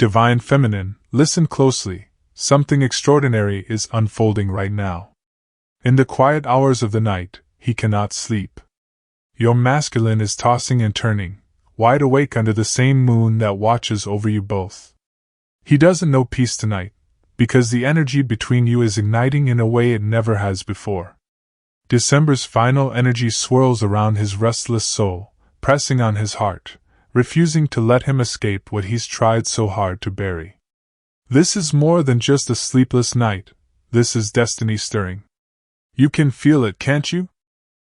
Divine Feminine, listen closely, something extraordinary is unfolding right now. In the quiet hours of the night, he cannot sleep. Your masculine is tossing and turning, wide awake under the same moon that watches over you both. He doesn't know peace tonight, because the energy between you is igniting in a way it never has before. December's final energy swirls around his restless soul, pressing on his heart, refusing to let him escape what he's tried so hard to bury. This is more than just a sleepless night, this is destiny stirring. You can feel it, can't you?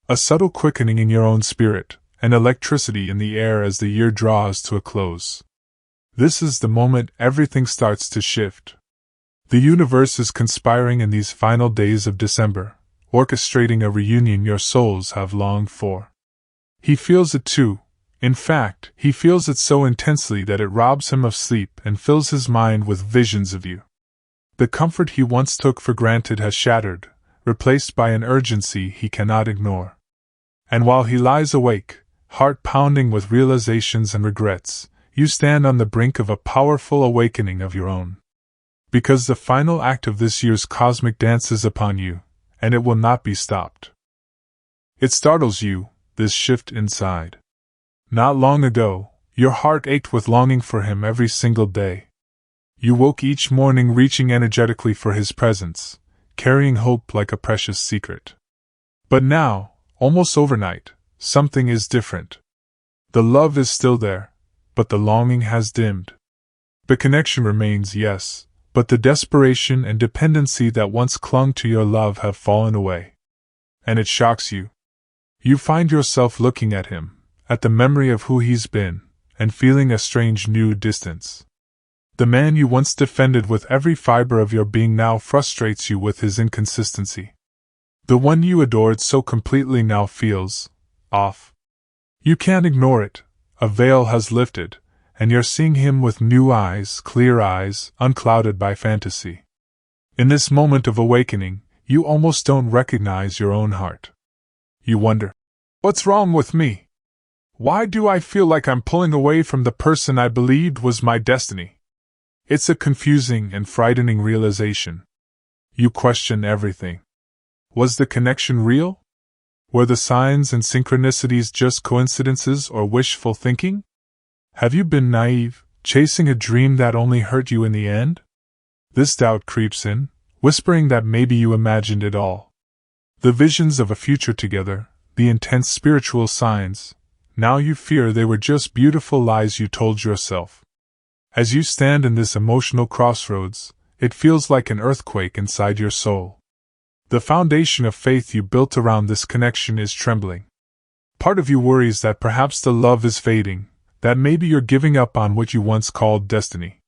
A subtle quickening in your own spirit, and electricity in the air as the year draws to a close. This is the moment everything starts to shift. The universe is conspiring in these final days of December, orchestrating a reunion your souls have longed for. He feels it too. In fact, he feels it so intensely that it robs him of sleep and fills his mind with visions of you. The comfort he once took for granted has shattered, replaced by an urgency he cannot ignore. And while he lies awake, heart pounding with realizations and regrets, you stand on the brink of a powerful awakening of your own. Because the final act of this year's cosmic dance is upon you, and it will not be stopped. It startles you, this shift inside. Not long ago, your heart ached with longing for him every single day. You woke each morning reaching energetically for his presence, carrying hope like a precious secret. But now, almost overnight, something is different. The love is still there, but the longing has dimmed. The connection remains, yes, but the desperation and dependency that once clung to your love have fallen away. And it shocks you. You find yourself looking at him, at the memory of who he's been, and feeling a strange new distance. The man you once defended with every fiber of your being now frustrates you with his inconsistency. The one you adored so completely now feels off. You can't ignore it, a veil has lifted, and you're seeing him with new eyes, clear eyes, unclouded by fantasy. In this moment of awakening, you almost don't recognize your own heart. You wonder, what's wrong with me? Why do I feel like I'm pulling away from the person I believed was my destiny? It's a confusing and frightening realization. You question everything. Was the connection real? Were the signs and synchronicities just coincidences or wishful thinking? Have you been naive, chasing a dream that only hurt you in the end? This doubt creeps in, whispering that maybe you imagined it all. The visions of a future together, the intense spiritual signs, now you fear they were just beautiful lies you told yourself. As you stand in this emotional crossroads, it feels like an earthquake inside your soul. The foundation of faith you built around this connection is trembling. Part of you worries that perhaps the love is fading, that maybe you're giving up on what you once called destiny.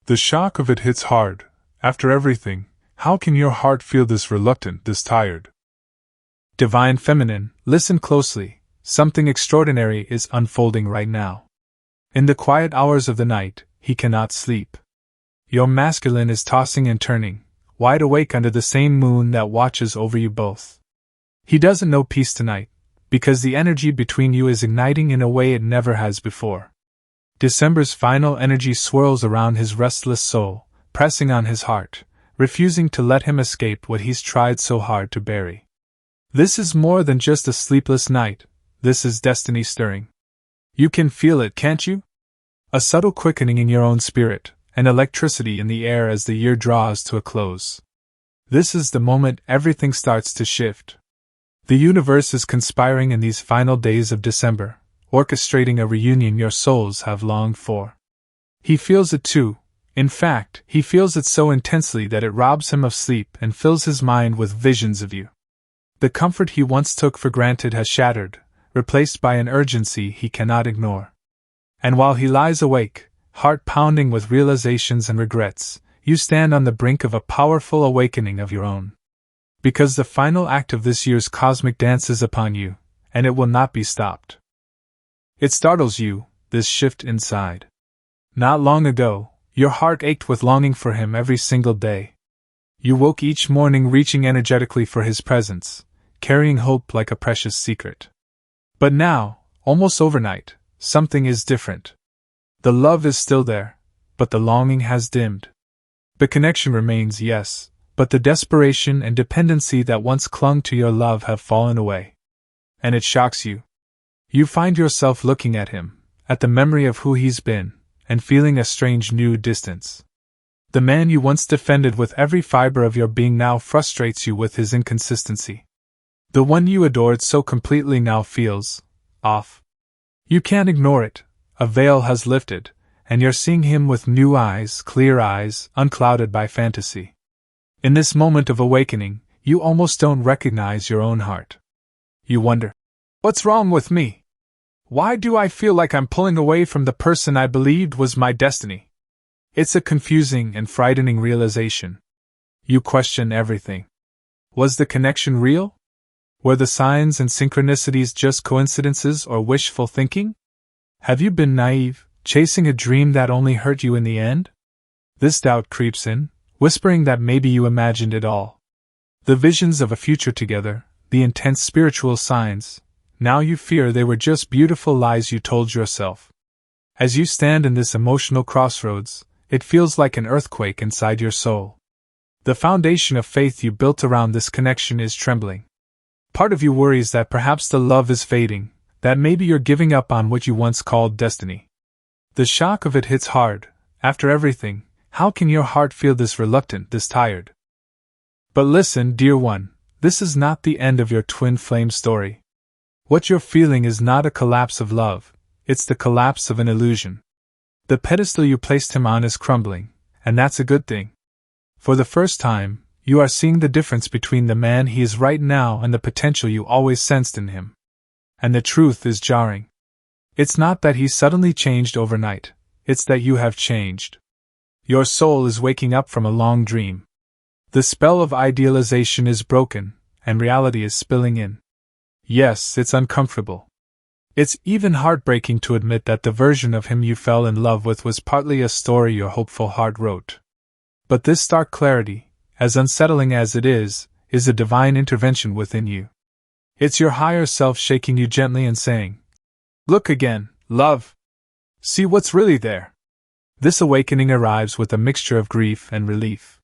The shock of it hits hard. After everything, how can your heart feel this reluctant, this tired? Divine Feminine, listen closely. Something extraordinary is unfolding right now. In the quiet hours of the night, he cannot sleep. Your masculine is tossing and turning, wide awake under the same moon that watches over you both. He doesn't know peace tonight, because the energy between you is igniting in a way it never has before. December's final energy swirls around his restless soul, pressing on his heart, refusing to let him escape what he's tried so hard to bury. This is more than just a sleepless night. This is destiny stirring. You can feel it, can't you? A subtle quickening in your own spirit, and electricity in the air as the year draws to a close. This is the moment everything starts to shift. The universe is conspiring in these final days of December, orchestrating a reunion your souls have longed for. He feels it too. In fact, he feels it so intensely that it robs him of sleep and fills his mind with visions of you. The comfort he once took for granted has shattered, replaced by an urgency he cannot ignore. And while he lies awake, heart pounding with realizations and regrets, you stand on the brink of a powerful awakening of your own. Because the final act of this year's cosmic dance is upon you, and it will not be stopped. It startles you, this shift inside. Not long ago, your heart ached with longing for him every single day. You woke each morning reaching energetically for his presence, carrying hope like a precious secret. But now, almost overnight, something is different. The love is still there, but the longing has dimmed. The connection remains, yes, but the desperation and dependency that once clung to your love have fallen away. And it shocks you. You find yourself looking at him, at the memory of who he's been, and feeling a strange new distance. The man you once defended with every fiber of your being now frustrates you with his inconsistency. The one you adored so completely now feels off. You can't ignore it. A veil has lifted, and you're seeing him with new eyes, clear eyes, unclouded by fantasy. In this moment of awakening, you almost don't recognize your own heart. You wonder, what's wrong with me? Why do I feel like I'm pulling away from the person I believed was my destiny? It's a confusing and frightening realization. You question everything. Was the connection real? Were the signs and synchronicities just coincidences or wishful thinking? Have you been naive, chasing a dream that only hurt you in the end? This doubt creeps in, whispering that maybe you imagined it all. The visions of a future together, the intense spiritual signs, now you fear they were just beautiful lies you told yourself. As you stand in this emotional crossroads, it feels like an earthquake inside your soul. The foundation of faith you built around this connection is trembling. Part of you worries that perhaps the love is fading, that maybe you're giving up on what you once called destiny. The shock of it hits hard. After everything, how can your heart feel this reluctant, this tired? But listen, dear one, this is not the end of your twin flame story. What you're feeling is not a collapse of love, it's the collapse of an illusion. The pedestal you placed him on is crumbling, and that's a good thing. For the first time, you are seeing the difference between the man he is right now and the potential you always sensed in him. And the truth is jarring. It's not that he suddenly changed overnight, it's that you have changed. Your soul is waking up from a long dream. The spell of idealization is broken, and reality is spilling in. Yes, it's uncomfortable. It's even heartbreaking to admit that the version of him you fell in love with was partly a story your hopeful heart wrote. But this stark clarity, as unsettling as it is a divine intervention within you. It's your higher self shaking you gently and saying, "Look again, love. See what's really there." This awakening arrives with a mixture of grief and relief.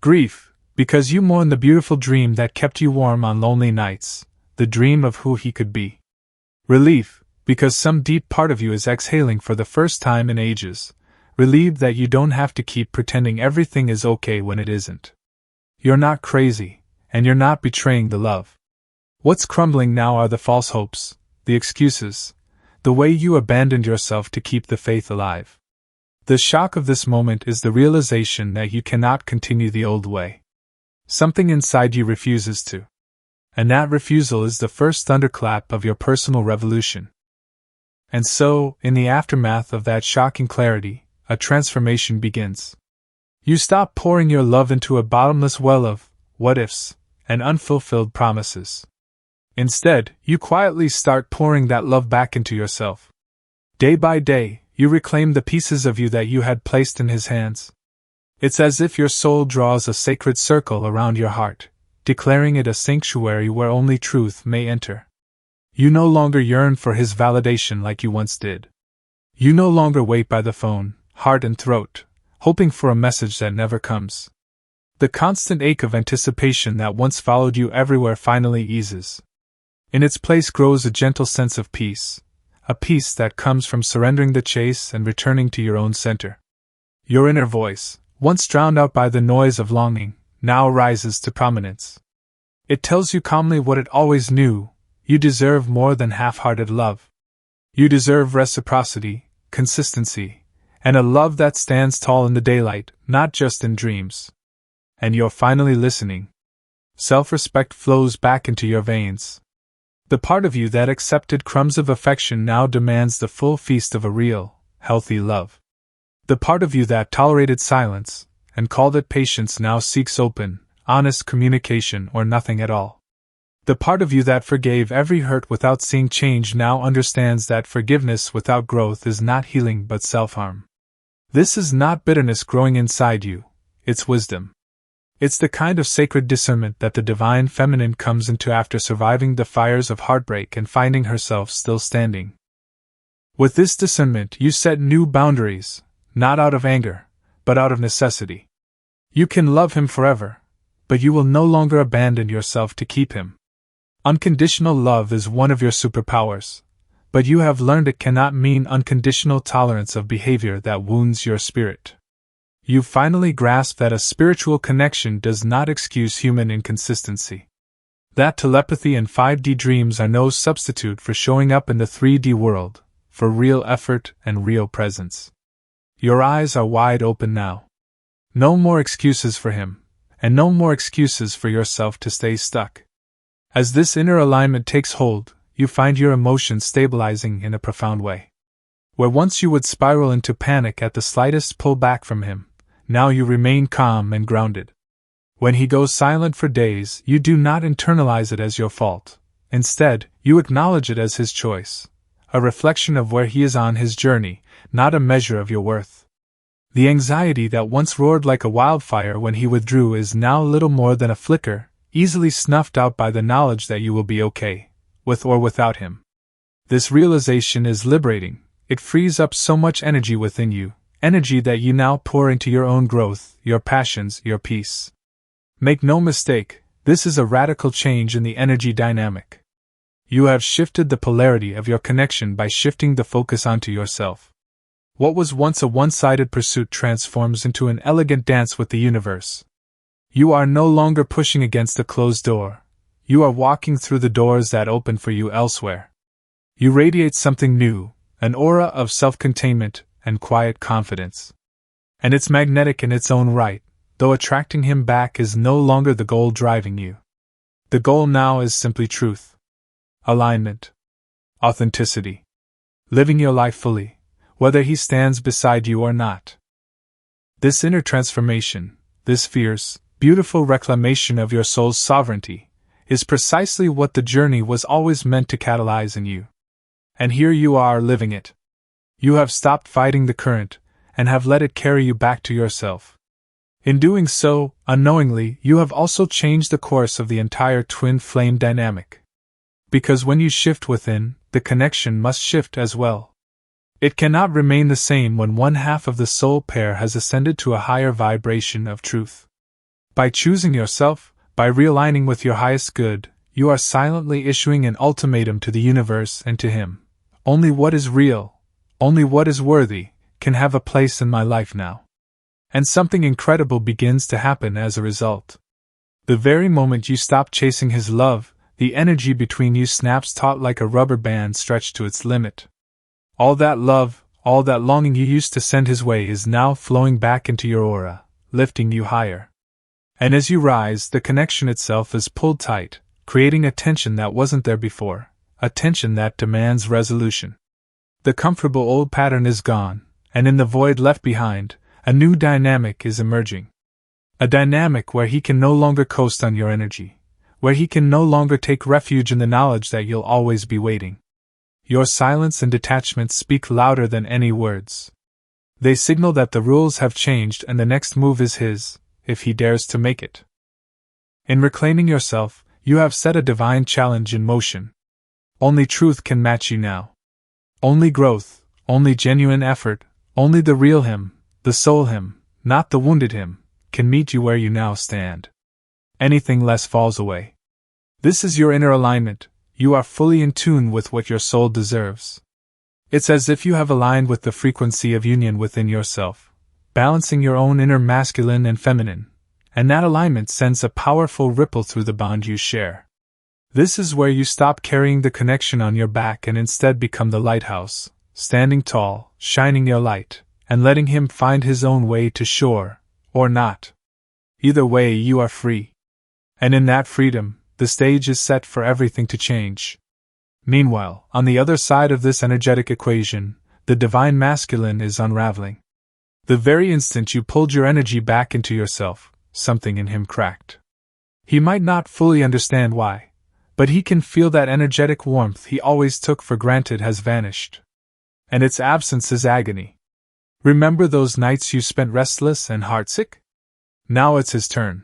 Grief, because you mourn the beautiful dream that kept you warm on lonely nights, the dream of who he could be. Relief, because some deep part of you is exhaling for the first time in ages, relieved that you don't have to keep pretending everything is okay when it isn't. You're not crazy, and you're not betraying the love. What's crumbling now are the false hopes, the excuses, the way you abandoned yourself to keep the faith alive. The shock of this moment is the realization that you cannot continue the old way. Something inside you refuses to. And that refusal is the first thunderclap of your personal revolution. And so, in the aftermath of that shocking clarity, a transformation begins. You stop pouring your love into a bottomless well of what-ifs and unfulfilled promises. Instead, you quietly start pouring that love back into yourself. Day by day, you reclaim the pieces of you that you had placed in his hands. It's as if your soul draws a sacred circle around your heart, declaring it a sanctuary where only truth may enter. You no longer yearn for his validation like you once did. You no longer wait by the phone, heart and throat, hoping for a message that never comes. The constant ache of anticipation that once followed you everywhere finally eases. In its place grows a gentle sense of peace, a peace that comes from surrendering the chase and returning to your own center. Your inner voice, once drowned out by the noise of longing, now rises to prominence. It tells you calmly what it always knew: you deserve more than half-hearted love. You deserve reciprocity, consistency, and a love that stands tall in the daylight, not just in dreams. And you're finally listening. Self-respect flows back into your veins. The part of you that accepted crumbs of affection now demands the full feast of a real, healthy love. The part of you that tolerated silence and called it patience now seeks open, honest communication or nothing at all. The part of you that forgave every hurt without seeing change now understands that forgiveness without growth is not healing but self-harm. This is not bitterness growing inside you, it's wisdom. It's the kind of sacred discernment that the divine feminine comes into after surviving the fires of heartbreak and finding herself still standing. With this discernment you set new boundaries, not out of anger, but out of necessity. You can love him forever, but you will no longer abandon yourself to keep him. Unconditional love is one of your superpowers, but you have learned it cannot mean unconditional tolerance of behavior that wounds your spirit. You finally grasp that a spiritual connection does not excuse human inconsistency. That telepathy and 5D dreams are no substitute for showing up in the 3D world, for real effort and real presence. Your eyes are wide open now. No more excuses for him, and no more excuses for yourself to stay stuck. As this inner alignment takes hold, you find your emotions stabilizing in a profound way. Where once you would spiral into panic at the slightest pull back from him, now you remain calm and grounded. When he goes silent for days, you do not internalize it as your fault. Instead, you acknowledge it as his choice, a reflection of where he is on his journey, not a measure of your worth. The anxiety that once roared like a wildfire when he withdrew is now little more than a flicker, easily snuffed out by the knowledge that you will be okay, with or without him. This realization is liberating. It frees up so much energy within you, energy that you now pour into your own growth, your passions, your peace. Make no mistake, this is a radical change in the energy dynamic. You have shifted the polarity of your connection by shifting the focus onto yourself. What was once a one-sided pursuit transforms into an elegant dance with the universe. You are no longer pushing against a closed door. You are walking through the doors that open for you elsewhere. You radiate something new, an aura of self-containment and quiet confidence. And it's magnetic in its own right, though attracting him back is no longer the goal driving you. The goal now is simply truth. Alignment. Authenticity. Living your life fully, whether he stands beside you or not. This inner transformation, this fierce, beautiful reclamation of your soul's sovereignty, is precisely what the journey was always meant to catalyze in you. And here you are living it. You have stopped fighting the current, and have let it carry you back to yourself. In doing so, unknowingly, you have also changed the course of the entire twin flame dynamic. Because when you shift within, the connection must shift as well. It cannot remain the same when one half of the soul pair has ascended to a higher vibration of truth. By choosing yourself, by realigning with your highest good, you are silently issuing an ultimatum to the universe and to him. Only what is real, only what is worthy, can have a place in my life now. And something incredible begins to happen as a result. The very moment you stop chasing his love, the energy between you snaps taut like a rubber band stretched to its limit. All that love, all that longing you used to send his way is now flowing back into your aura, lifting you higher. And as you rise, the connection itself is pulled tight, creating a tension that wasn't there before, a tension that demands resolution. The comfortable old pattern is gone, and in the void left behind, a new dynamic is emerging. A dynamic where he can no longer coast on your energy, where he can no longer take refuge in the knowledge that you'll always be waiting. Your silence and detachment speak louder than any words. They signal that the rules have changed and the next move is his, if he dares to make it. In reclaiming yourself, you have set a divine challenge in motion. Only truth can match you now. Only growth, only genuine effort, only the real him, the soul him, not the wounded him, can meet you where you now stand. Anything less falls away. This is your inner alignment. You are fully in tune with what your soul deserves. It's as if you have aligned with the frequency of union within yourself, balancing your own inner masculine and feminine, and that alignment sends a powerful ripple through the bond you share. This is where you stop carrying the connection on your back and instead become the lighthouse, standing tall, shining your light, and letting him find his own way to shore, or not. Either way, you are free. And in that freedom, the stage is set for everything to change. Meanwhile, on the other side of this energetic equation, the divine masculine is unraveling. The very instant you pulled your energy back into yourself, something in him cracked. He might not fully understand why, but he can feel that energetic warmth he always took for granted has vanished. And its absence is agony. Remember those nights you spent restless and heartsick? Now it's his turn.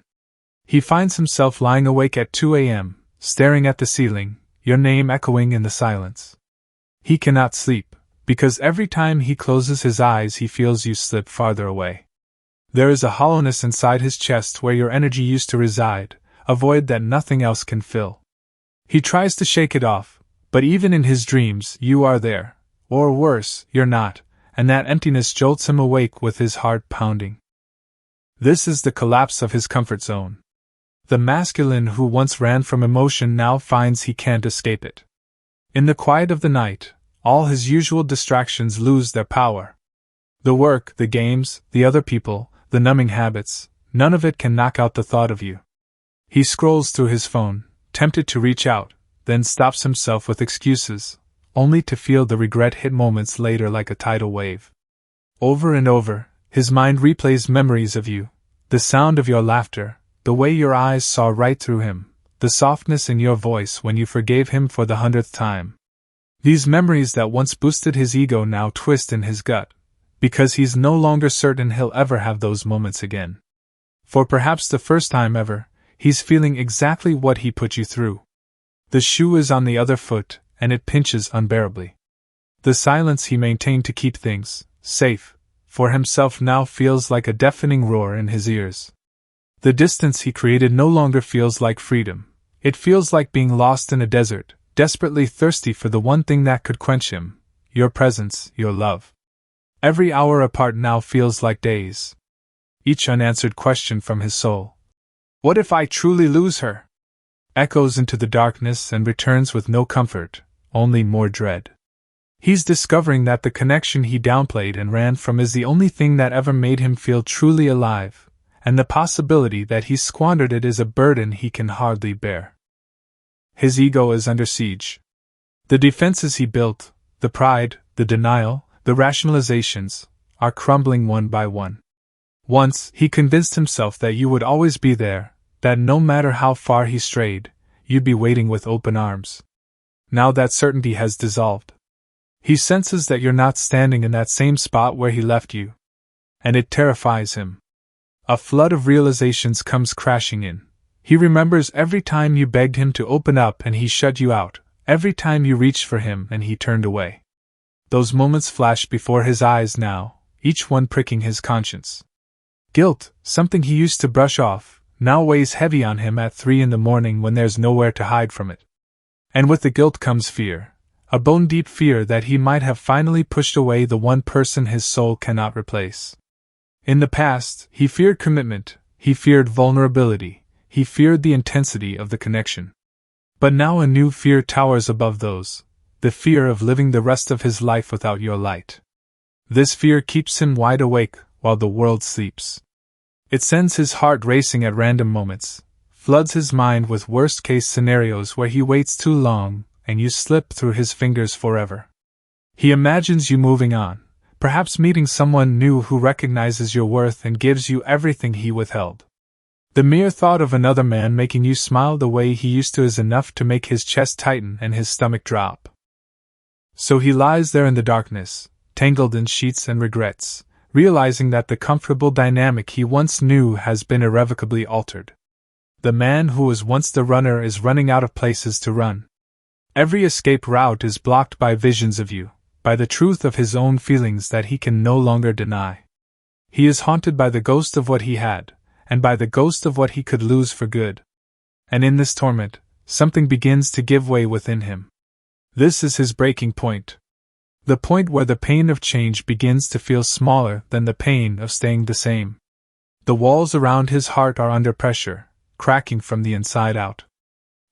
He finds himself lying awake at 2 a.m., staring at the ceiling, your name echoing in the silence. He cannot sleep, because every time he closes his eyes he feels you slip farther away. There is a hollowness inside his chest where your energy used to reside, a void that nothing else can fill. He tries to shake it off, but even in his dreams you are there, or worse, you're not, and that emptiness jolts him awake with his heart pounding. This is the collapse of his comfort zone. The masculine who once ran from emotion now finds he can't escape it. In the quiet of the night, all his usual distractions lose their power. The work, the games, the other people, the numbing habits, none of it can knock out the thought of you. He scrolls through his phone, tempted to reach out, then stops himself with excuses, only to feel the regret hit moments later like a tidal wave. Over and over, his mind replays memories of you, the sound of your laughter, the way your eyes saw right through him, the softness in your voice when you forgave him for the 100th time. These memories that once boosted his ego now twist in his gut, because he's no longer certain he'll ever have those moments again. For perhaps the first time ever, he's feeling exactly what he put you through. The shoe is on the other foot, and it pinches unbearably. The silence he maintained to keep things safe for himself now feels like a deafening roar in his ears. The distance he created no longer feels like freedom. It feels like being lost in a desert, desperately thirsty for the one thing that could quench him, your presence, your love. Every hour apart now feels like days. Each unanswered question from his soul, "What if I truly lose her?" echoes into the darkness and returns with no comfort, only more dread. He's discovering that the connection he downplayed and ran from is the only thing that ever made him feel truly alive, and the possibility that he squandered it is a burden he can hardly bear. His ego is under siege. The defenses he built, the pride, the denial, the rationalizations, are crumbling one by one. Once, he convinced himself that you would always be there, that no matter how far he strayed, you'd be waiting with open arms. Now that certainty has dissolved. He senses that you're not standing in that same spot where he left you. And it terrifies him. A flood of realizations comes crashing in. He remembers every time you begged him to open up and he shut you out, every time you reached for him and he turned away. Those moments flash before his eyes now, each one pricking his conscience. Guilt, something he used to brush off, now weighs heavy on him at 3 a.m. when there's nowhere to hide from it. And with the guilt comes fear, a bone-deep fear that he might have finally pushed away the one person his soul cannot replace. In the past, he feared commitment, he feared vulnerability, he feared the intensity of the connection. But now a new fear towers above those, the fear of living the rest of his life without your light. This fear keeps him wide awake while the world sleeps. It sends his heart racing at random moments, floods his mind with worst-case scenarios where he waits too long and you slip through his fingers forever. He imagines you moving on, perhaps meeting someone new who recognizes your worth and gives you everything he withheld. The mere thought of another man making you smile the way he used to is enough to make his chest tighten and his stomach drop. So he lies there in the darkness, tangled in sheets and regrets, realizing that the comfortable dynamic he once knew has been irrevocably altered. The man who was once the runner is running out of places to run. Every escape route is blocked by visions of you, by the truth of his own feelings that he can no longer deny. He is haunted by the ghost of what he had, and by the ghost of what he could lose for good. And in this torment, something begins to give way within him. This is his breaking point. The point where the pain of change begins to feel smaller than the pain of staying the same. The walls around his heart are under pressure, cracking from the inside out.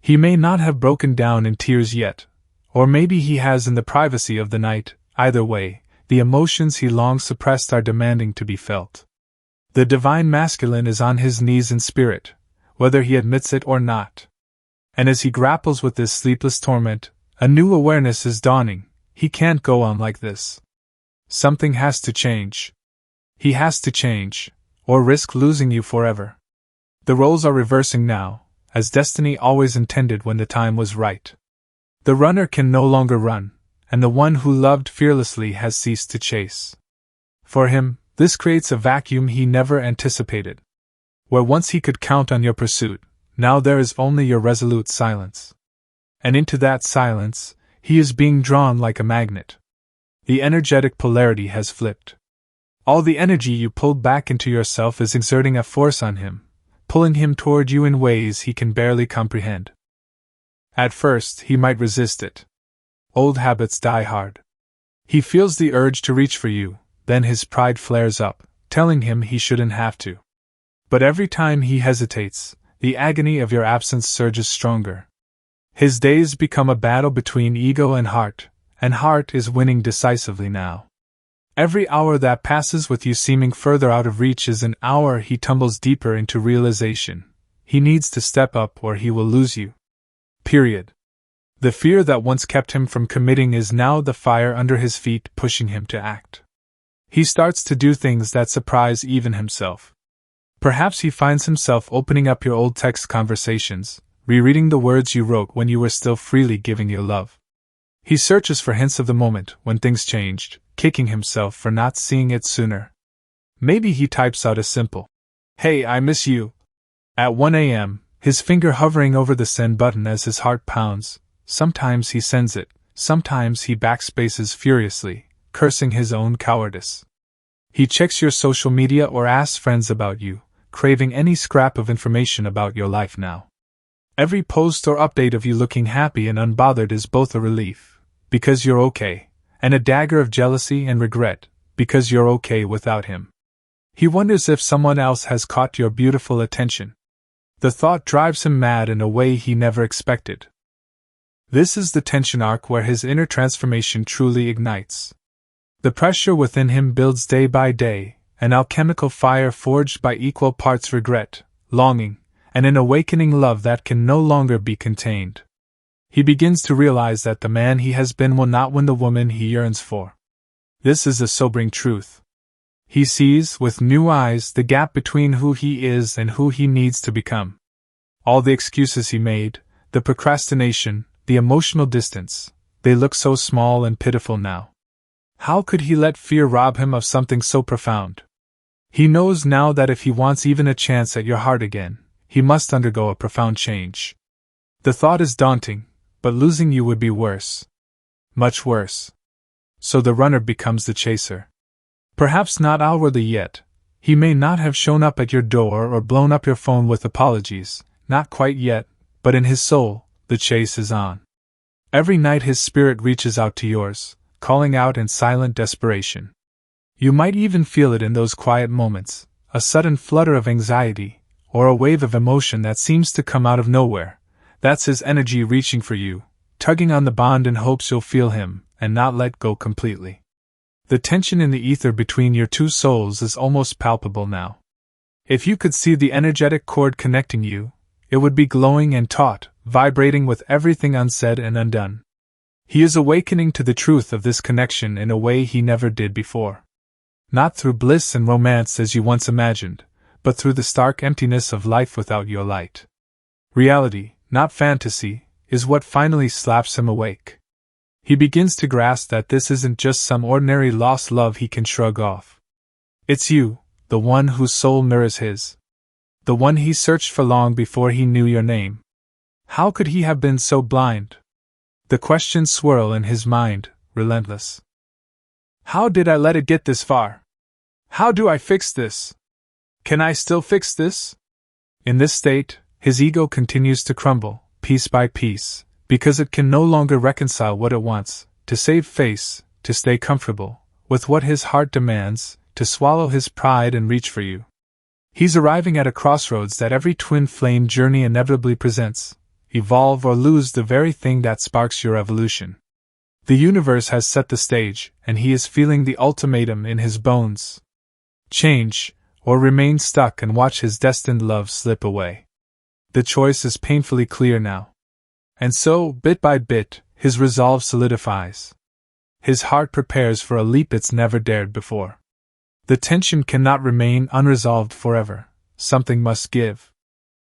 He may not have broken down in tears yet, or maybe he has in the privacy of the night. Either way, the emotions he long suppressed are demanding to be felt. The divine masculine is on his knees in spirit, whether he admits it or not. And as he grapples with this sleepless torment, a new awareness is dawning. He can't go on like this. Something has to change. He has to change, or risk losing you forever. The roles are reversing now, as destiny always intended when the time was right. The runner can no longer run, and the one who loved fearlessly has ceased to chase. For him, this creates a vacuum he never anticipated. Where once he could count on your pursuit, now there is only your resolute silence. And into that silence, he is being drawn like a magnet. The energetic polarity has flipped. All the energy you pulled back into yourself is exerting a force on him, pulling him toward you in ways he can barely comprehend. At first, he might resist it. Old habits die hard. He feels the urge to reach for you, then his pride flares up, telling him he shouldn't have to. But every time he hesitates, the agony of your absence surges stronger. His days become a battle between ego and heart is winning decisively now. Every hour that passes with you seeming further out of reach is an hour he tumbles deeper into realization. He needs to step up or he will lose you. Period. The fear that once kept him from committing is now the fire under his feet pushing him to act. He starts to do things that surprise even himself. Perhaps he finds himself opening up your old text conversations, rereading the words you wrote when you were still freely giving your love. He searches for hints of the moment when things changed, kicking himself for not seeing it sooner. Maybe he types out a simple, "Hey, I miss you," at 1 a.m., his finger hovering over the send button as his heart pounds. Sometimes he sends it, sometimes he backspaces furiously, cursing his own cowardice. He checks your social media or asks friends about you, craving any scrap of information about your life now. Every post or update of you looking happy and unbothered is both a relief, because you're okay, and a dagger of jealousy and regret, because you're okay without him. He wonders if someone else has caught your beautiful attention. The thought drives him mad in a way he never expected. This is the tension arc where his inner transformation truly ignites. The pressure within him builds day by day, an alchemical fire forged by equal parts regret, longing, and an awakening love that can no longer be contained. He begins to realize that the man he has been will not win the woman he yearns for. This is a sobering truth. He sees, with new eyes, the gap between who he is and who he needs to become. All the excuses he made, the procrastination, the emotional distance, they look so small and pitiful now. How could he let fear rob him of something so profound? He knows now that if he wants even a chance at your heart again, he must undergo a profound change. The thought is daunting, but losing you would be worse. Much worse. So the runner becomes the chaser. Perhaps not outwardly yet. He may not have shown up at your door or blown up your phone with apologies, not quite yet, but in his soul, the chase is on. Every night his spirit reaches out to yours, calling out in silent desperation. You might even feel it in those quiet moments, a sudden flutter of anxiety, or a wave of emotion that seems to come out of nowhere. That's his energy reaching for you, tugging on the bond in hopes you'll feel him, and not let go completely. The tension in the ether between your two souls is almost palpable now. If you could see the energetic cord connecting you, it would be glowing and taut, vibrating with everything unsaid and undone. He is awakening to the truth of this connection in a way he never did before. Not through bliss and romance as you once imagined, but through the stark emptiness of life without your light. Reality, not fantasy, is what finally slaps him awake. He begins to grasp that this isn't just some ordinary lost love he can shrug off. It's you, the one whose soul mirrors his. The one he searched for long before he knew your name. How could he have been so blind? The questions swirl in his mind, relentless. How did I let it get this far? How do I fix this? Can I still fix this? In this state, his ego continues to crumble, piece by piece, because it can no longer reconcile what it wants, to save face, to stay comfortable, with what his heart demands, to swallow his pride and reach for you. He's arriving at a crossroads that every twin flame journey inevitably presents. Evolve or lose the very thing that sparks your evolution. The universe has set the stage, and he is feeling the ultimatum in his bones. Change, or remain stuck and watch his destined love slip away. The choice is painfully clear now. And so, bit by bit, his resolve solidifies. His heart prepares for a leap it's never dared before. The tension cannot remain unresolved forever. Something must give.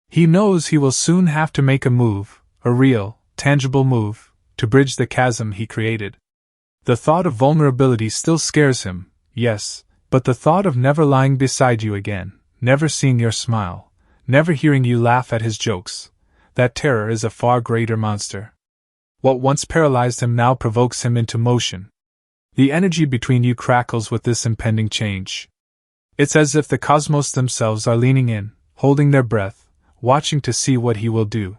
He knows he will soon have to make a move, a real, tangible move, to bridge the chasm he created. The thought of vulnerability still scares him, yes, but the thought of never lying beside you again, never seeing your smile, never hearing you laugh at his jokes, that terror is a far greater monster. What once paralyzed him now provokes him into motion. The energy between you crackles with this impending change. It's as if the cosmos themselves are leaning in, holding their breath, watching to see what he will do.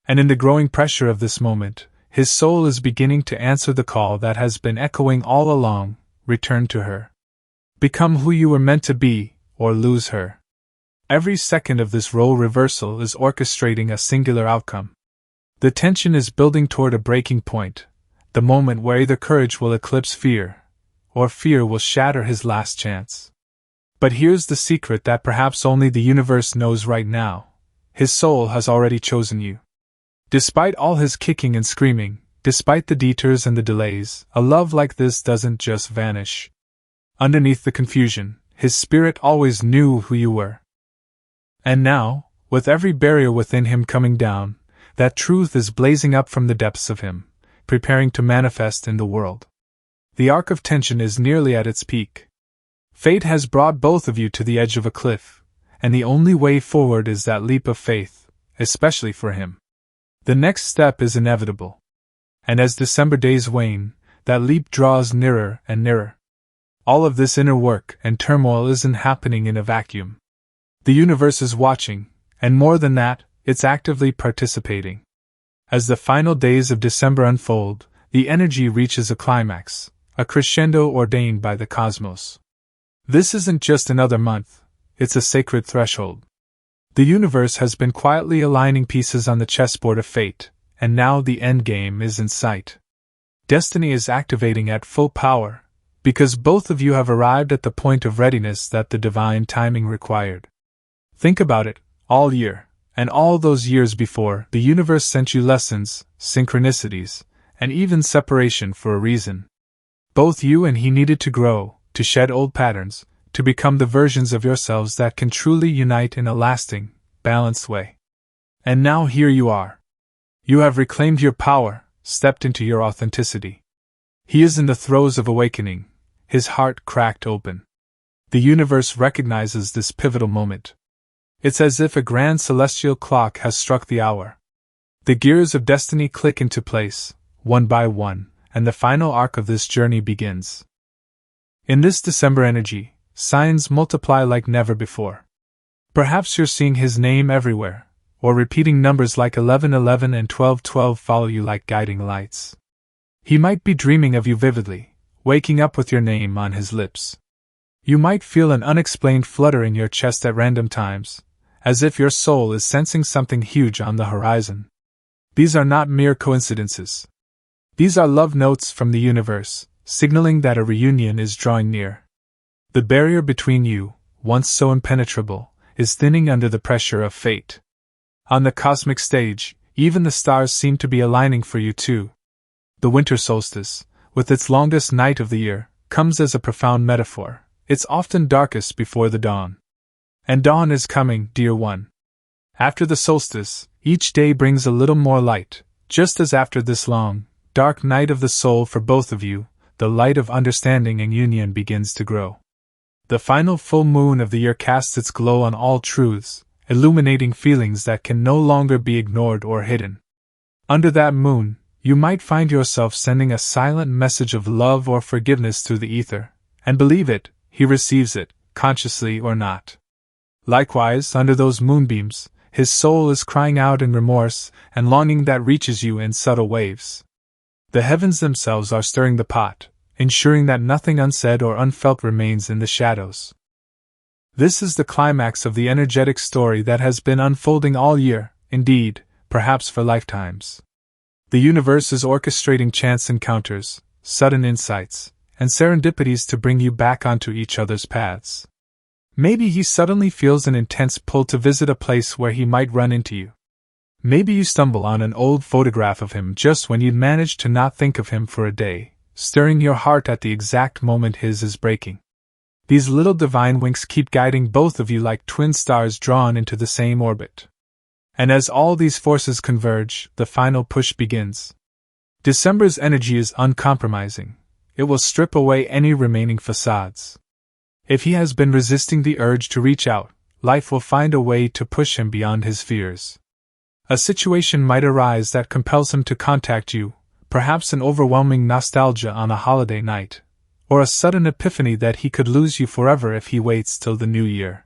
And in the growing pressure of this moment, his soul is beginning to answer the call that has been echoing all along: return to her. Become who you were meant to be, or lose her. Every second of this role reversal is orchestrating a singular outcome. The tension is building toward a breaking point, the moment where either courage will eclipse fear, or fear will shatter his last chance. But here's the secret that perhaps only the universe knows right now: his soul has already chosen you. Despite all his kicking and screaming, despite the detours and the delays, a love like this doesn't just vanish. Underneath the confusion, his spirit always knew who you were. And now, with every barrier within him coming down, that truth is blazing up from the depths of him, preparing to manifest in the world. The arc of tension is nearly at its peak. Fate has brought both of you to the edge of a cliff, and the only way forward is that leap of faith, especially for him. The next step is inevitable. And as December days wane, that leap draws nearer and nearer. All of this inner work and turmoil isn't happening in a vacuum. The universe is watching, and more than that, it's actively participating. As the final days of December unfold, the energy reaches a climax, a crescendo ordained by the cosmos. This isn't just another month, it's a sacred threshold. The universe has been quietly aligning pieces on the chessboard of fate, and now the endgame is in sight. Destiny is activating at full power, because both of you have arrived at the point of readiness that the divine timing required. Think about it: all year, and all those years before, the universe sent you lessons, synchronicities, and even separation for a reason. Both you and he needed to grow, to shed old patterns, to become the versions of yourselves that can truly unite in a lasting, balanced way. And now here you are. You have reclaimed your power, stepped into your authenticity. He is in the throes of awakening, his heart cracked open. The universe recognizes this pivotal moment. It's as if a grand celestial clock has struck the hour. The gears of destiny click into place, one by one, and the final arc of this journey begins. In this December energy, signs multiply like never before. Perhaps you're seeing his name everywhere, or repeating numbers like 1111 and 1212 follow you like guiding lights. He might be dreaming of you vividly, waking up with your name on his lips. You might feel an unexplained flutter in your chest at random times, as if your soul is sensing something huge on the horizon. These are not mere coincidences. These are love notes from the universe, signaling that a reunion is drawing near. The barrier between you, once so impenetrable, is thinning under the pressure of fate. On the cosmic stage, even the stars seem to be aligning for you too. The winter solstice, with its longest night of the year, comes as a profound metaphor. It's often darkest before the dawn. And dawn is coming, dear one. After the solstice, each day brings a little more light, just as after this long, dark night of the soul for both of you, the light of understanding and union begins to grow. The final full moon of the year casts its glow on all truths, illuminating feelings that can no longer be ignored or hidden. Under that moon, you might find yourself sending a silent message of love or forgiveness through the ether, and believe it, he receives it, consciously or not. Likewise, under those moonbeams, his soul is crying out in remorse and longing that reaches you in subtle waves. The heavens themselves are stirring the pot, ensuring that nothing unsaid or unfelt remains in the shadows. This is the climax of the energetic story that has been unfolding all year, indeed, perhaps for lifetimes. The universe is orchestrating chance encounters, sudden insights, and serendipities to bring you back onto each other's paths. Maybe he suddenly feels an intense pull to visit a place where he might run into you. Maybe you stumble on an old photograph of him just when you'd managed to not think of him for a day, stirring your heart at the exact moment his is breaking. These little divine winks keep guiding both of you like twin stars drawn into the same orbit. And as all these forces converge, the final push begins. December's energy is uncompromising. It will strip away any remaining facades. If he has been resisting the urge to reach out, life will find a way to push him beyond his fears. A situation might arise that compels him to contact you, perhaps an overwhelming nostalgia on a holiday night, or a sudden epiphany that he could lose you forever if he waits till the new year.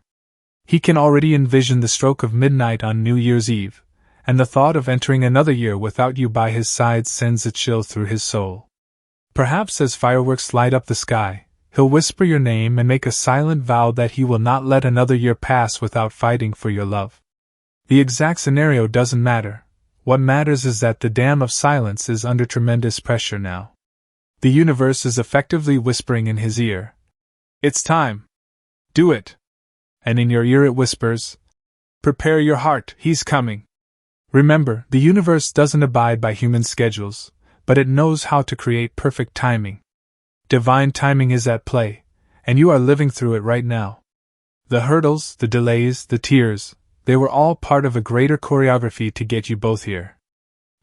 He can already envision the stroke of midnight on New Year's Eve, and the thought of entering another year without you by his side sends a chill through his soul. Perhaps as fireworks light up the sky, he'll whisper your name and make a silent vow that he will not let another year pass without fighting for your love. The exact scenario doesn't matter. What matters is that the dam of silence is under tremendous pressure now. The universe is effectively whispering in his ear, "It's time. Do it." And in your ear it whispers, "Prepare your heart, he's coming." Remember, the universe doesn't abide by human schedules, but it knows how to create perfect timing. Divine timing is at play, and you are living through it right now. The hurdles, the delays, the tears, they were all part of a greater choreography to get you both here.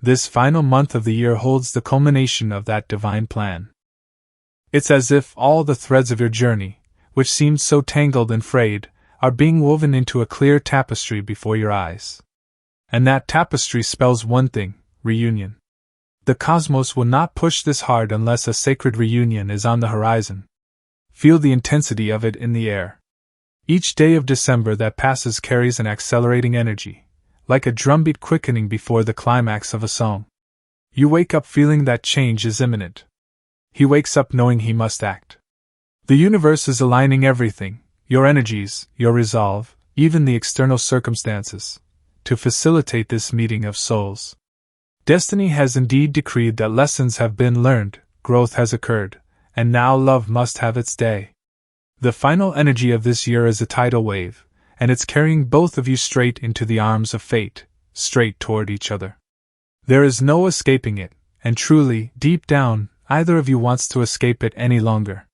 This final month of the year holds the culmination of that divine plan. It's as if all the threads of your journey, which seemed so tangled and frayed, are being woven into a clear tapestry before your eyes. And that tapestry spells one thing: reunion. The cosmos will not push this hard unless a sacred reunion is on the horizon. Feel the intensity of it in the air. Each day of December that passes carries an accelerating energy, like a drumbeat quickening before the climax of a song. You wake up feeling that change is imminent. He wakes up knowing he must act. The universe is aligning everything, your energies, your resolve, even the external circumstances, to facilitate this meeting of souls. Destiny has indeed decreed that lessons have been learned, growth has occurred, and now love must have its day. The final energy of this year is a tidal wave, and it's carrying both of you straight into the arms of fate, straight toward each other. There is no escaping it, and truly, deep down, neither of you wants to escape it any longer.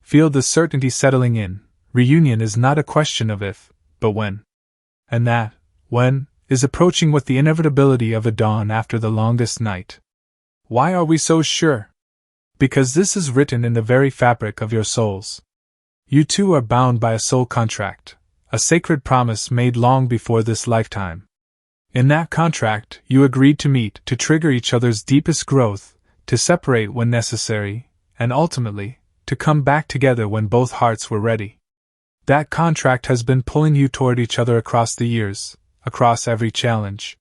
Feel the certainty settling in. Reunion is not a question of if, but when. And that, when, is approaching with the inevitability of a dawn after the longest night. Why are we so sure? Because this is written in the very fabric of your souls. You two are bound by a soul contract, a sacred promise made long before this lifetime. In that contract, you agreed to meet, to trigger each other's deepest growth, to separate when necessary, and ultimately, to come back together when both hearts were ready. That contract has been pulling you toward each other across the years, across every challenge.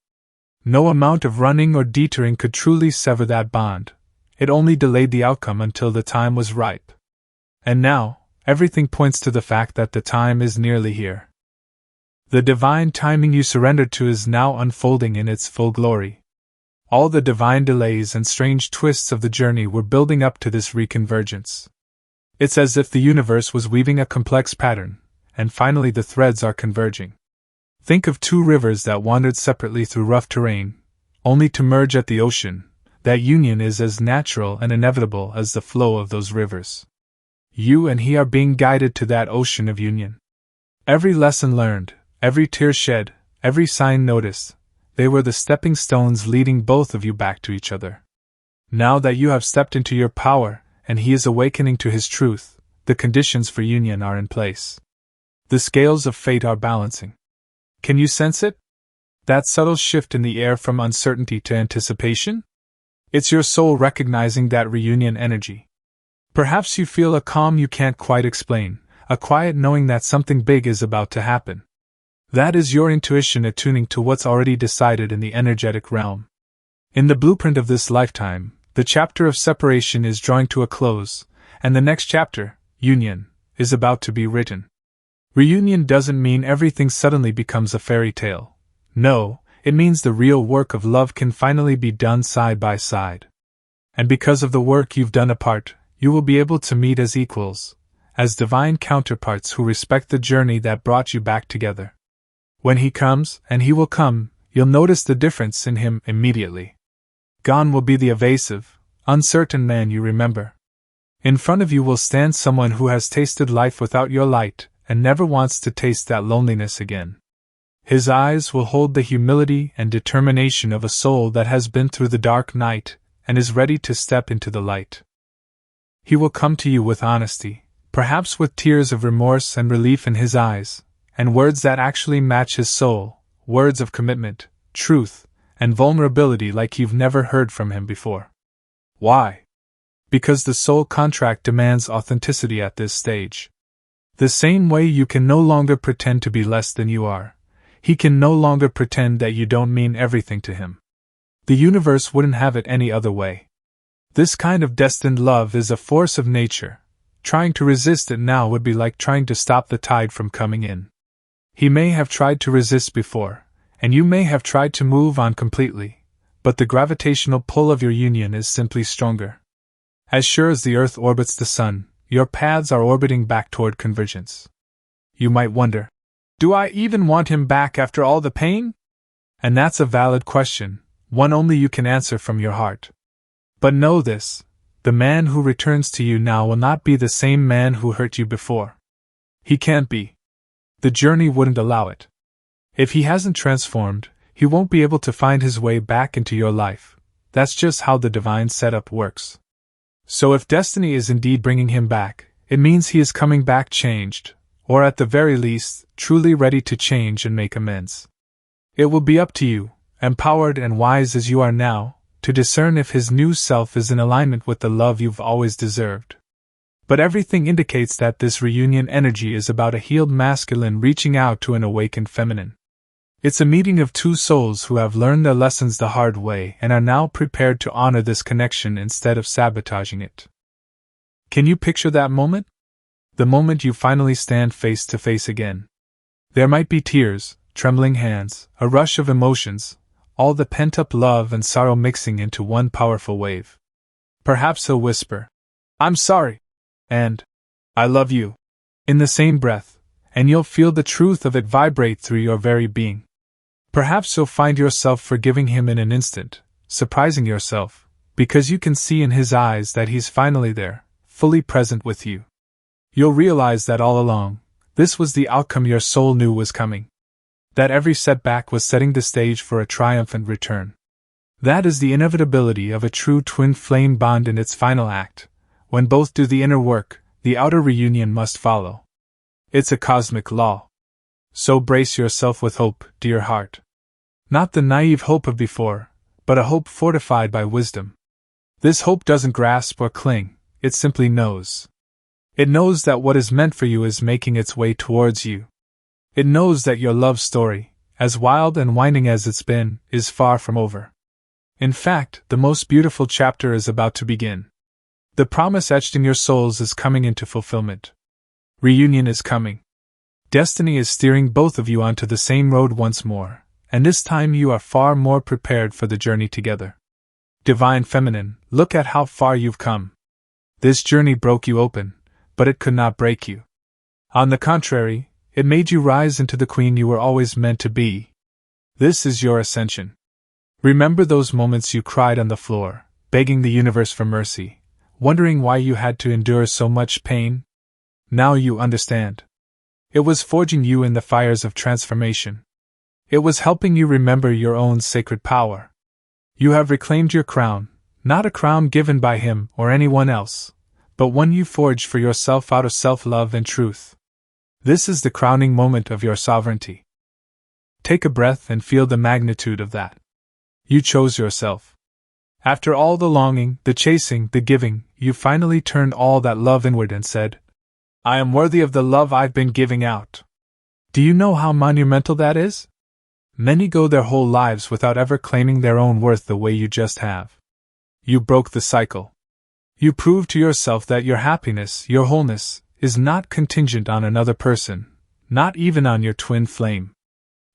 No amount of running or detouring could truly sever that bond. It only delayed the outcome until the time was ripe. And now, everything points to the fact that the time is nearly here. The divine timing you surrendered to is now unfolding in its full glory. All the divine delays and strange twists of the journey were building up to this reconvergence. It's as if the universe was weaving a complex pattern, and finally the threads are converging. Think of two rivers that wandered separately through rough terrain, only to merge at the ocean. That union is as natural and inevitable as the flow of those rivers. You and he are being guided to that ocean of union. Every lesson learned, every tear shed, every sign noticed, they were the stepping stones leading both of you back to each other. Now that you have stepped into your power, and he is awakening to his truth, the conditions for union are in place. The scales of fate are balancing. Can you sense it? That subtle shift in the air from uncertainty to anticipation? It's your soul recognizing that reunion energy. Perhaps you feel a calm you can't quite explain, a quiet knowing that something big is about to happen. That is your intuition attuning to what's already decided in the energetic realm. In the blueprint of this lifetime, the chapter of separation is drawing to a close, and the next chapter, union, is about to be written. Reunion doesn't mean everything suddenly becomes a fairy tale. No, it means the real work of love can finally be done side by side. And because of the work you've done apart, you will be able to meet as equals, as divine counterparts who respect the journey that brought you back together. When he comes, and he will come, you'll notice the difference in him immediately. Gone will be the evasive, uncertain man you remember. In front of you will stand someone who has tasted life without your light, and never wants to taste that loneliness again. His eyes will hold the humility and determination of a soul that has been through the dark night, and is ready to step into the light. He will come to you with honesty, perhaps with tears of remorse and relief in his eyes, and words that actually match his soul, words of commitment, truth, and vulnerability like you've never heard from him before. Why? Because the soul contract demands authenticity at this stage. The same way you can no longer pretend to be less than you are, he can no longer pretend that you don't mean everything to him. The universe wouldn't have it any other way. This kind of destined love is a force of nature. Trying to resist it now would be like trying to stop the tide from coming in. He may have tried to resist before, and you may have tried to move on completely, but the gravitational pull of your union is simply stronger. As sure as the Earth orbits the Sun, your paths are orbiting back toward convergence. You might wonder, do I even want him back after all the pain? And that's a valid question, one only you can answer from your heart. But know this, the man who returns to you now will not be the same man who hurt you before. He can't be. The journey wouldn't allow it. If he hasn't transformed, he won't be able to find his way back into your life. That's just how the divine setup works. So if destiny is indeed bringing him back, it means he is coming back changed, or at the very least, truly ready to change and make amends. It will be up to you, empowered and wise as you are now, to discern if his new self is in alignment with the love you've always deserved. But everything indicates that this reunion energy is about a healed masculine reaching out to an awakened feminine. It's a meeting of two souls who have learned their lessons the hard way and are now prepared to honor this connection instead of sabotaging it. Can you picture that moment? The moment you finally stand face to face again. There might be tears, trembling hands, a rush of emotions, all the pent-up love and sorrow mixing into one powerful wave. Perhaps he'll whisper, "I'm sorry," and "I love you," in the same breath, and you'll feel the truth of it vibrate through your very being. Perhaps you'll find yourself forgiving him in an instant, surprising yourself, because you can see in his eyes that he's finally there, fully present with you. You'll realize that all along, this was the outcome your soul knew was coming. That every setback was setting the stage for a triumphant return. That is the inevitability of a true twin flame bond in its final act. When both do the inner work, the outer reunion must follow. It's a cosmic law. So brace yourself with hope, dear heart. Not the naive hope of before, but a hope fortified by wisdom. This hope doesn't grasp or cling, it simply knows. It knows that what is meant for you is making its way towards you. It knows that your love story, as wild and winding as it's been, is far from over. In fact, the most beautiful chapter is about to begin. The promise etched in your souls is coming into fulfillment. Reunion is coming. Destiny is steering both of you onto the same road once more, and this time you are far more prepared for the journey together. Divine Feminine, look at how far you've come. This journey broke you open, but it could not break you. On the contrary, it made you rise into the queen you were always meant to be. This is your ascension. Remember those moments you cried on the floor, begging the universe for mercy, wondering why you had to endure so much pain? Now you understand. It was forging you in the fires of transformation. It was helping you remember your own sacred power. You have reclaimed your crown, not a crown given by him or anyone else, but one you forged for yourself out of self-love and truth. This is the crowning moment of your sovereignty. Take a breath and feel the magnitude of that. You chose yourself. After all the longing, the chasing, the giving, you finally turned all that love inward and said, "I am worthy of the love I've been giving out." Do you know how monumental that is? Many go their whole lives without ever claiming their own worth the way you just have. You broke the cycle. You proved to yourself that your happiness, your wholeness, is not contingent on another person, not even on your twin flame.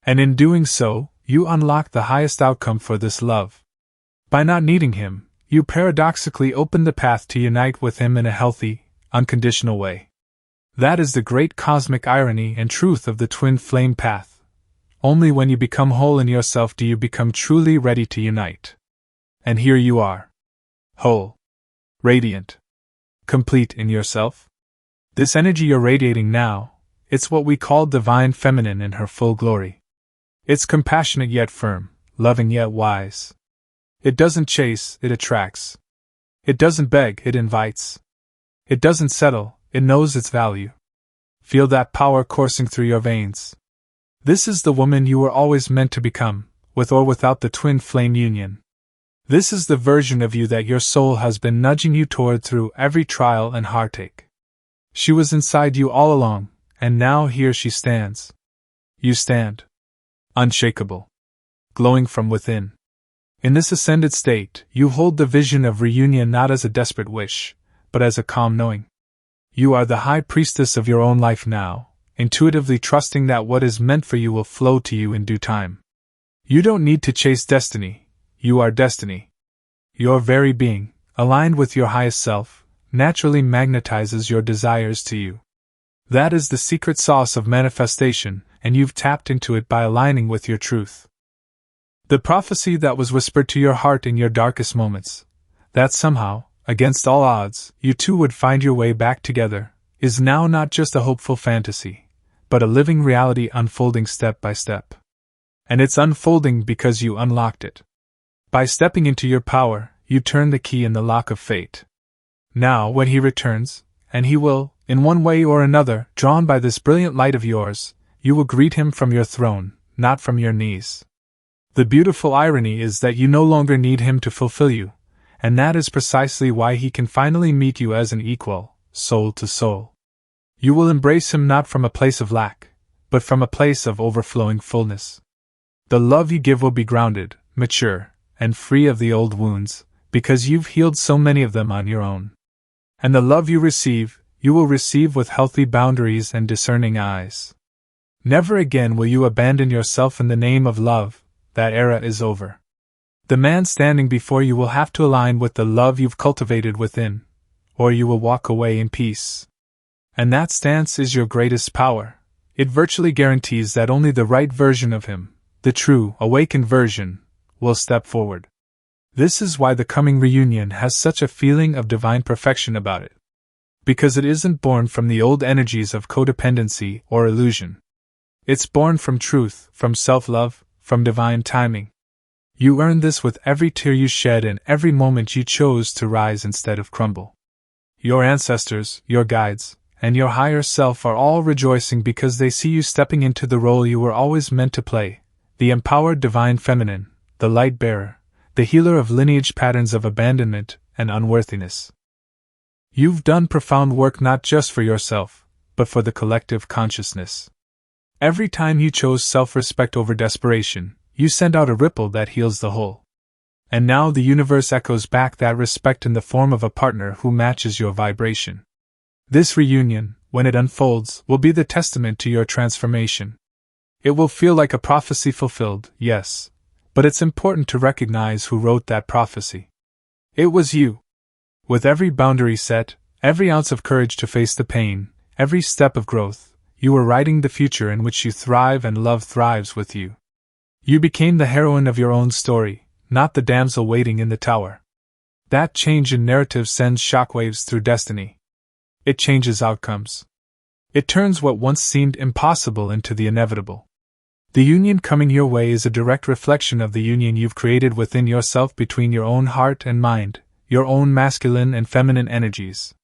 And in doing so, you unlock the highest outcome for this love. By not needing him, you paradoxically open the path to unite with him in a healthy, unconditional way. That is the great cosmic irony and truth of the twin flame path. Only when you become whole in yourself do you become truly ready to unite. And here you are. Whole. Radiant. Complete in yourself. This energy you're radiating now, it's what we call Divine Feminine in her full glory. It's compassionate yet firm, loving yet wise. It doesn't chase, it attracts. It doesn't beg, it invites. It doesn't settle, it knows its value. Feel that power coursing through your veins. This is the woman you were always meant to become, with or without the twin flame union. This is the version of you that your soul has been nudging you toward through every trial and heartache. She was inside you all along, and now here she stands. You stand. Unshakable. Glowing from within. In this ascended state, you hold the vision of reunion not as a desperate wish, but as a calm knowing. You are the high priestess of your own life now, intuitively trusting that what is meant for you will flow to you in due time. You don't need to chase destiny, you are destiny. Your very being, aligned with your highest self, naturally magnetizes your desires to you. That is the secret sauce of manifestation, and you've tapped into it by aligning with your truth. The prophecy that was whispered to your heart in your darkest moments, that somehow, against all odds, you two would find your way back together, is now not just a hopeful fantasy, but a living reality unfolding step by step. And it's unfolding because you unlocked it. By stepping into your power, you turn the key in the lock of fate. Now, when he returns, and he will, in one way or another, drawn by this brilliant light of yours, you will greet him from your throne, not from your knees. The beautiful irony is that you no longer need him to fulfill you, and that is precisely why he can finally meet you as an equal, soul to soul. You will embrace him not from a place of lack, but from a place of overflowing fullness. The love you give will be grounded, mature, and free of the old wounds, because you've healed so many of them on your own. And the love you will receive with healthy boundaries and discerning eyes. Never again will you abandon yourself in the name of love. That era is over. The man standing before you will have to align with the love you've cultivated within, or you will walk away in peace. And that stance is your greatest power. It virtually guarantees that only the right version of him, the true, awakened version, will step forward. This is why the coming reunion has such a feeling of divine perfection about it. Because it isn't born from the old energies of codependency or illusion. It's born from truth, from self-love, from divine timing. You earned this with every tear you shed and every moment you chose to rise instead of crumble. Your ancestors, your guides, and your higher self are all rejoicing because they see you stepping into the role you were always meant to play, the empowered divine feminine, the light bearer, the healer of lineage patterns of abandonment and unworthiness. You've done profound work not just for yourself, but for the collective consciousness. Every time you chose self-respect over desperation, you send out a ripple that heals the whole. And now the universe echoes back that respect in the form of a partner who matches your vibration. This reunion, when it unfolds, will be the testament to your transformation. It will feel like a prophecy fulfilled, yes, but it's important to recognize who wrote that prophecy. It was you. With every boundary set, every ounce of courage to face the pain, every step of growth, you were writing the future in which you thrive and love thrives with you. You became the heroine of your own story, not the damsel waiting in the tower. That change in narrative sends shockwaves through destiny. It changes outcomes. It turns what once seemed impossible into the inevitable. The union coming your way is a direct reflection of the union you've created within yourself between your own heart and mind, your own masculine and feminine energies.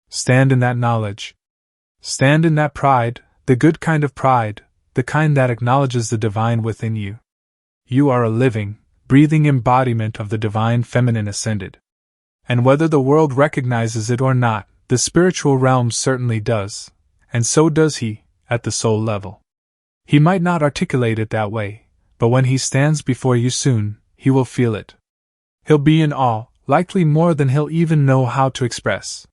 Stand in that knowledge. Stand in that pride, the good kind of pride, the kind that acknowledges the divine within you. You are a living, breathing embodiment of the divine feminine ascended. And whether the world recognizes it or not, the spiritual realm certainly does, and so does he, at the soul level. He might not articulate it that way, but when he stands before you soon, he will feel it. He'll be in awe, likely more than he'll even know how to express.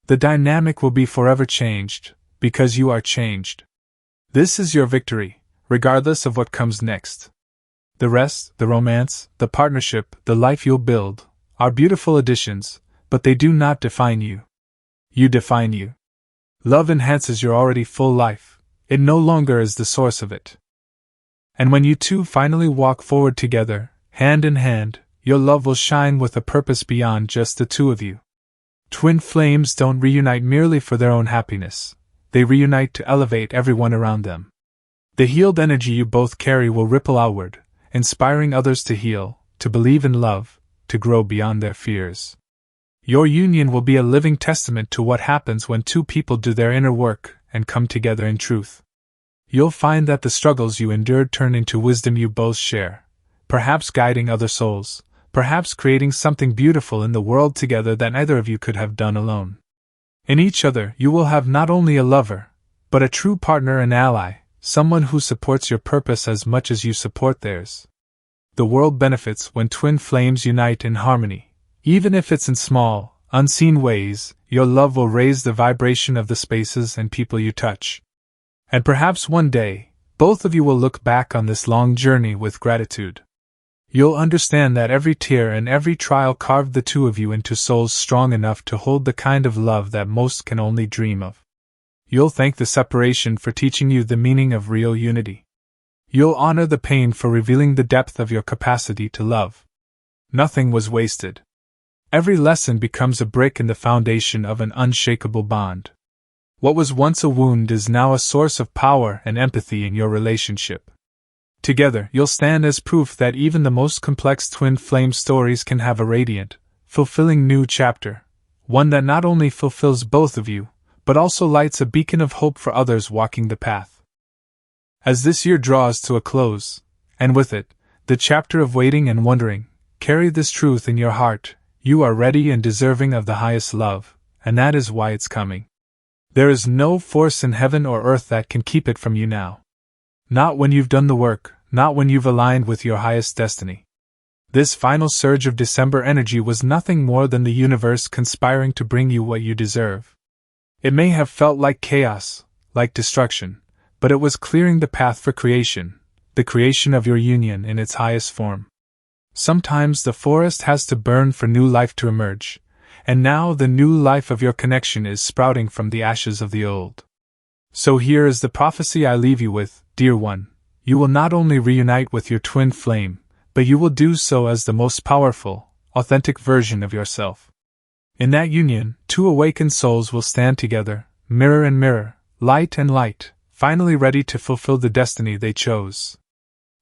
The dynamic will be forever changed, because you are changed. This is your victory, regardless of what comes next. The rest, the romance, the partnership, the life you'll build, are beautiful additions, but they do not define you. You define you. Love enhances your already full life, it no longer is the source of it. And when you two finally walk forward together, hand in hand, your love will shine with a purpose beyond just the two of you. Twin flames don't reunite merely for their own happiness, they reunite to elevate everyone around them. The healed energy you both carry will ripple outward, inspiring others to heal, to believe in love, to grow beyond their fears. Your union will be a living testament to what happens when two people do their inner work and come together in truth. You'll find that the struggles you endured turn into wisdom you both share, perhaps guiding other souls, perhaps creating something beautiful in the world together that neither of you could have done alone. In each other you will have not only a lover, but a true partner and ally, someone who supports your purpose as much as you support theirs. The world benefits when twin flames unite in harmony. Even if it's in small, unseen ways, your love will raise the vibration of the spaces and people you touch. And perhaps one day, both of you will look back on this long journey with gratitude. You'll understand that every tear and every trial carved the two of you into souls strong enough to hold the kind of love that most can only dream of. You'll thank the separation for teaching you the meaning of real unity. You'll honor the pain for revealing the depth of your capacity to love. Nothing was wasted. Every lesson becomes a brick in the foundation of an unshakable bond. What was once a wound is now a source of power and empathy in your relationship. Together, you'll stand as proof that even the most complex twin flame stories can have a radiant, fulfilling new chapter, one that not only fulfills both of you, but also lights a beacon of hope for others walking the path. As this year draws to a close, and with it, the chapter of waiting and wondering, carry this truth in your heart: you are ready and deserving of the highest love, and that is why it's coming. There is no force in heaven or earth that can keep it from you now. Not when you've done the work, not when you've aligned with your highest destiny. This final surge of December energy was nothing more than the universe conspiring to bring you what you deserve. It may have felt like chaos, like destruction, but it was clearing the path for creation, the creation of your union in its highest form. Sometimes the forest has to burn for new life to emerge, and now the new life of your connection is sprouting from the ashes of the old. So here is the prophecy I leave you with, dear one: you will not only reunite with your twin flame, but you will do so as the most powerful, authentic version of yourself. In that union, two awakened souls will stand together, mirror and mirror, light and light, finally ready to fulfill the destiny they chose.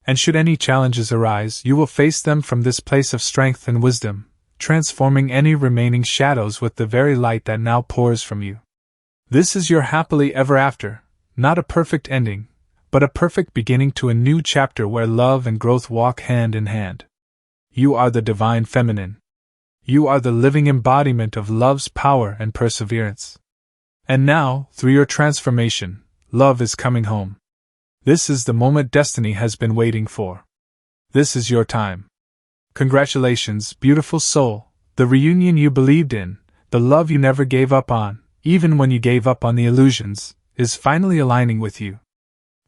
And should any challenges arise, you will face them from this place of strength and wisdom, transforming any remaining shadows with the very light that now pours from you. This is your happily ever after, not a perfect ending, but a perfect beginning to a new chapter where love and growth walk hand in hand. You are the divine feminine. You are the living embodiment of love's power and perseverance. And now, through your transformation, love is coming home. This is the moment destiny has been waiting for. This is your time. Congratulations, beautiful soul, the reunion you believed in, the love you never gave up on, even when you gave up on the illusions, is finally aligning with you.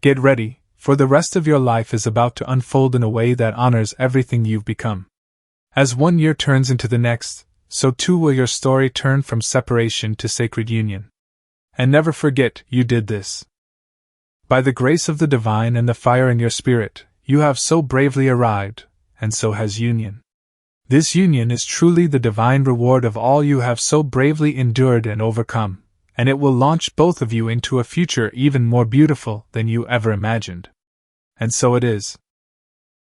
Get ready, for the rest of your life is about to unfold in a way that honors everything you've become. As one year turns into the next, so too will your story turn from separation to sacred union. And never forget, you did this. By the grace of the divine and the fire in your spirit, you have so bravely arrived, and so has union. This union is truly the divine reward of all you have so bravely endured and overcome, and it will launch both of you into a future even more beautiful than you ever imagined. And so it is.